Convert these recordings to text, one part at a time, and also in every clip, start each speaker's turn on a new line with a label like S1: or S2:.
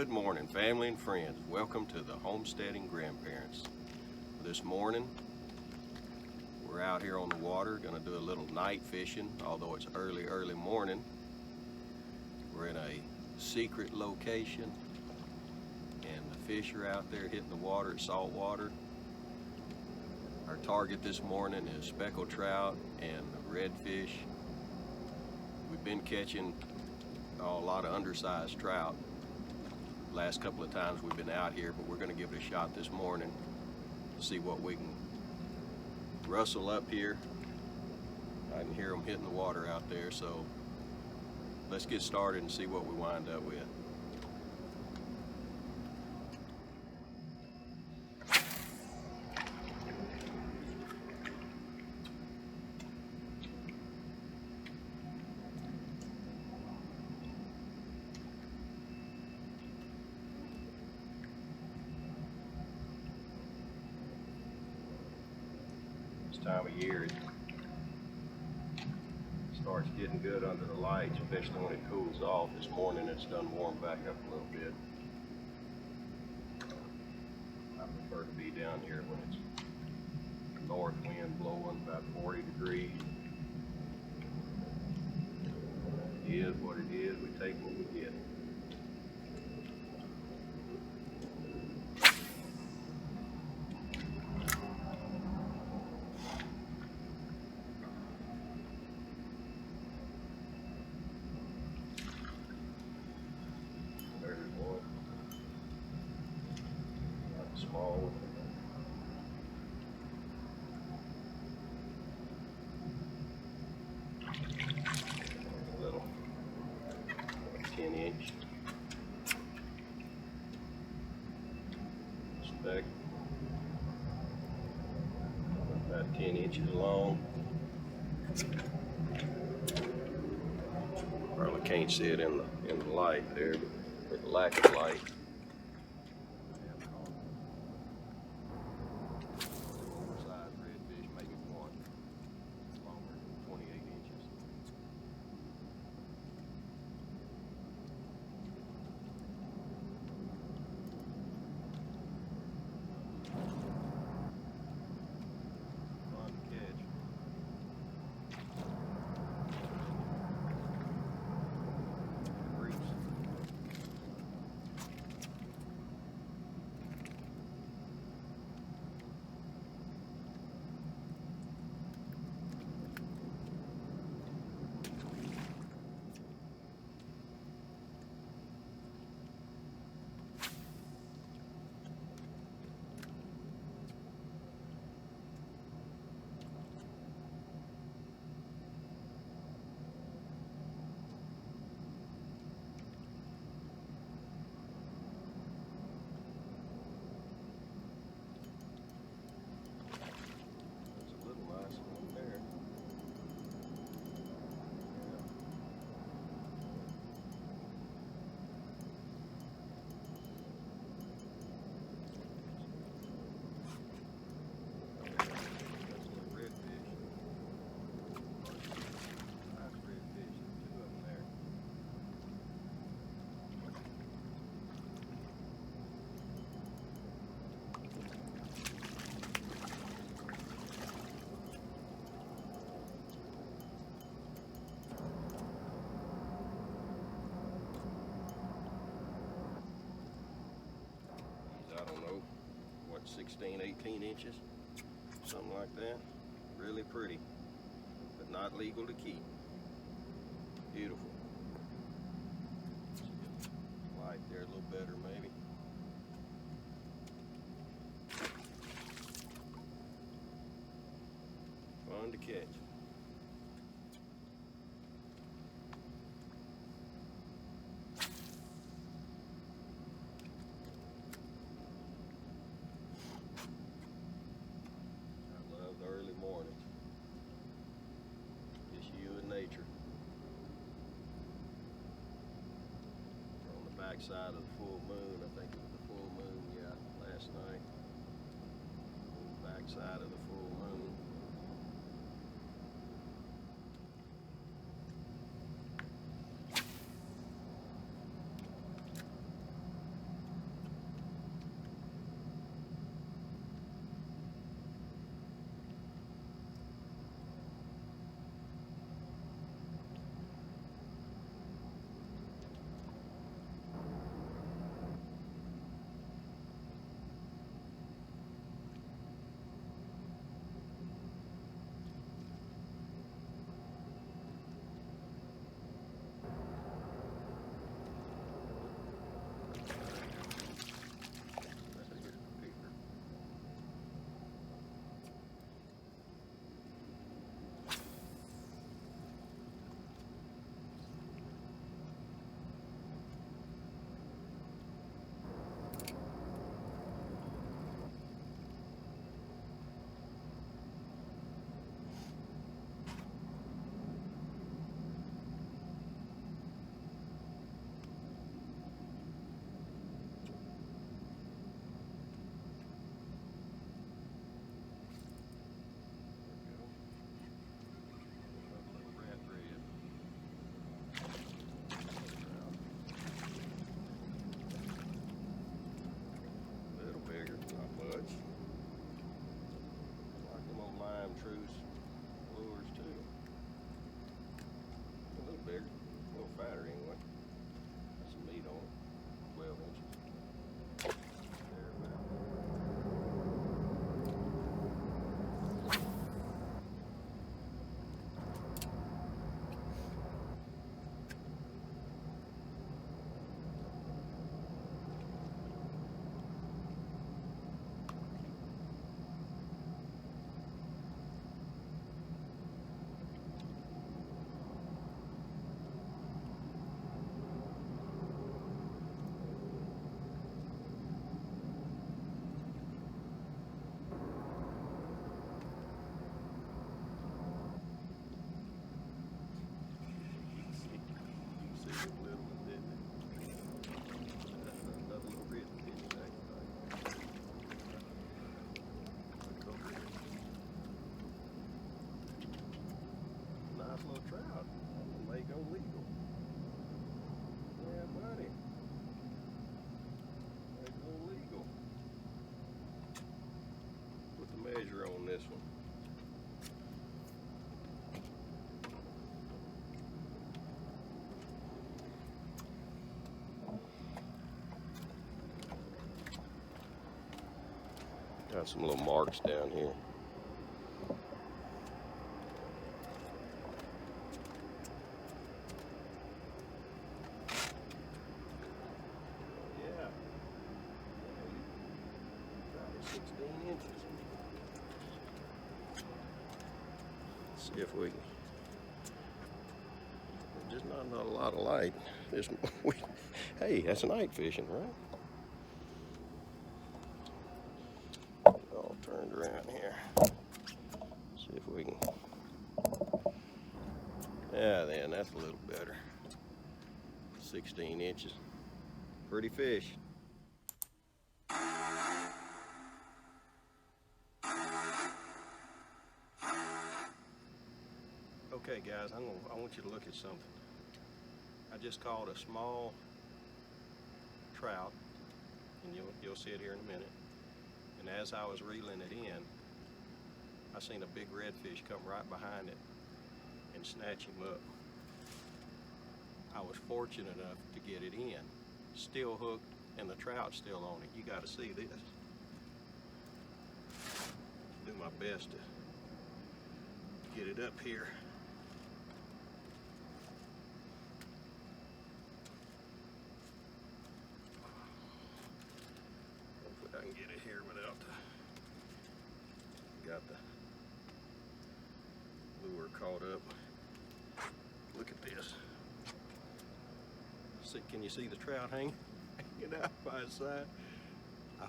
S1: Good morning, family and friends. Welcome to the Homesteading Grandparents. This morning, we're out here on the water, going to do a little night fishing, although it's early morning. We're in a secret location, and the fish are out there hitting the water, it's saltwater. Our target this morning is speckled trout and redfish. We've been catching a lot of undersized trout last couple of times we've been out here, but we're going to give it a shot this morning to see what we can rustle up here. I can hear them hitting the water out there, so let's get started and see what we wind up with. Time of year it starts getting good under the lights, especially when it cools off. This morning it's done warm back up a little bit. I prefer to be down here when it's north wind blowing about 40 degrees. It is what it is. We take what we get. Small one. Little 10-inch speck, about 10 inches long. Probably can't see it in the light there, but with the lack of light. I don't know, what, 16, 18 inches, something like that. Really pretty, but not legal to keep. Beautiful. Light there a little better maybe. Fun to catch. Nature. On the back side of the full moon, I think it was the full moon, yeah, last night. On the back side of the full moon. Got some little marks down here. Yeah. 16 inches. Let's see if we can. Just not a lot of light. Hey, that's night fishing, right? All turned around here. See if we can. Yeah, then that's a little better. 16 inches. Pretty fish. Okay, guys, I want you to look at something. I just caught a small trout, and you'll see it here in a minute. And as I was reeling it in, I seen a big redfish come right behind it and snatch him up. I was fortunate enough to get it in, still hooked, and the trout's still on it. You got to see this. Do my best to get it up here. Hopefully I can get it here without got the lure caught up. Look at this. See, can you see the trout hanging out by his side? I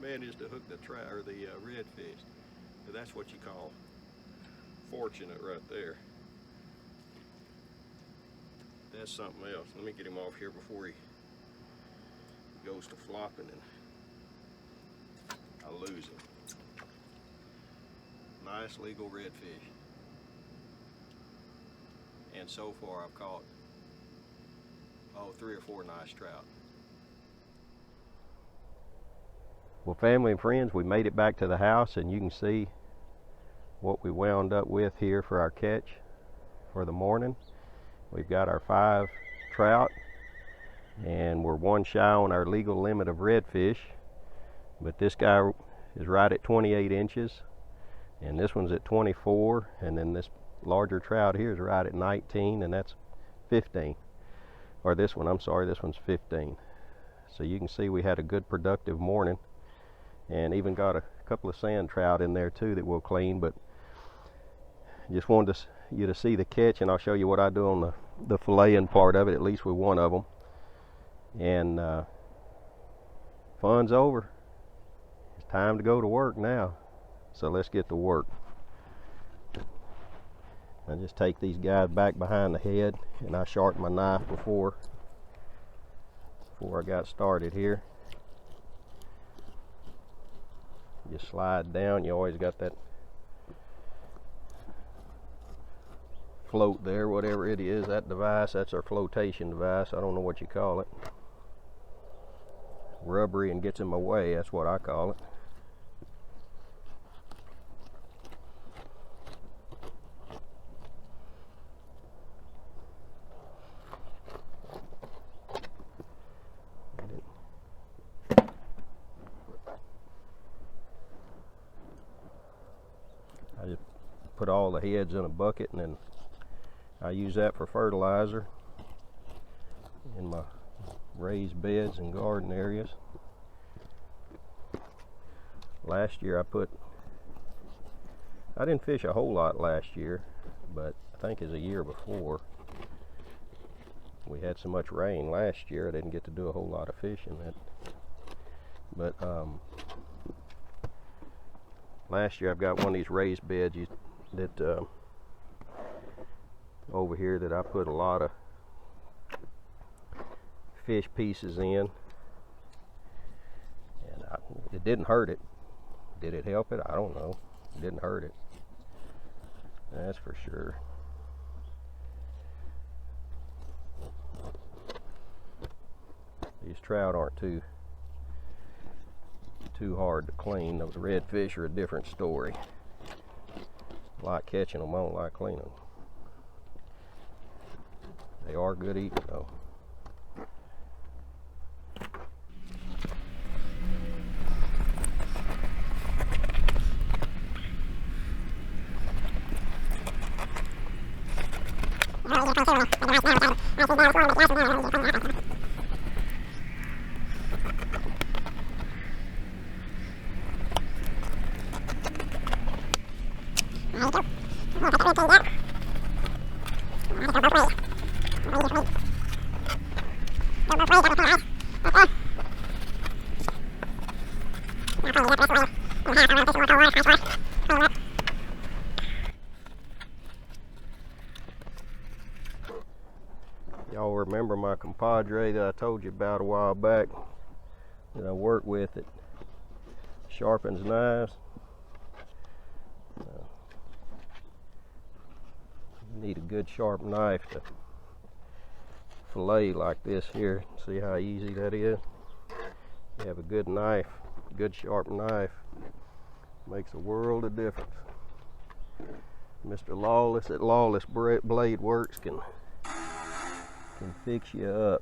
S1: managed to hook the trout or the redfish. So that's what you call fortunate right there. That's something else. Let me get him off here before he goes to flopping and I lose him. Nice legal redfish. And so far I've caught 3 or 4 nice trout. Well, family and friends, we made it back to the house, and you can see what we wound up with here for our catch for the morning. We've got our 5 trout, and we're 1 shy on our legal limit of redfish, but this guy is right at 28 inches, and this one's at 24, and then this larger trout here is right at 19, and that's 15. Or this one, I'm sorry, this one's 15. So you can see we had a good productive morning, and even got a couple of sand trout in there too that we'll clean. But just wanted you to see the catch, and I'll show you what I do on the filleting part of it, at least with one of them. And fun's over. It's time to go to work now. So let's get to work. I just take these guys back behind the head, and I sharpened my knife before I got started here. You slide down, you always got that float there, whatever it is, that device, that's our flotation device. I don't know what you call it. Rubbery and gets in my way, that's what I call it. I just put all the heads in a bucket, and then I use that for fertilizer in my raised beds and garden areas. Last year I didn't fish a whole lot last year, but I think as a year before, we had so much rain last year I didn't get to do a whole lot of fishing. But last year I've got one of these raised beds that over here that I put a lot of fish pieces in, and it didn't hurt it. Did it help it? I don't know. It didn't hurt it, that's for sure. These trout aren't too hard to clean. Those redfish are a different story. I like catching them, I don't like cleaning them. They are good eating though. Y'all remember my compadre that I told you about a while back that I work with it sharpens knives. You need a good sharp knife to fillet like this here. See how easy that is? You have a good knife, good sharp knife, makes a world of difference. Mr. Lawless at Lawless Blade Works can fix you up.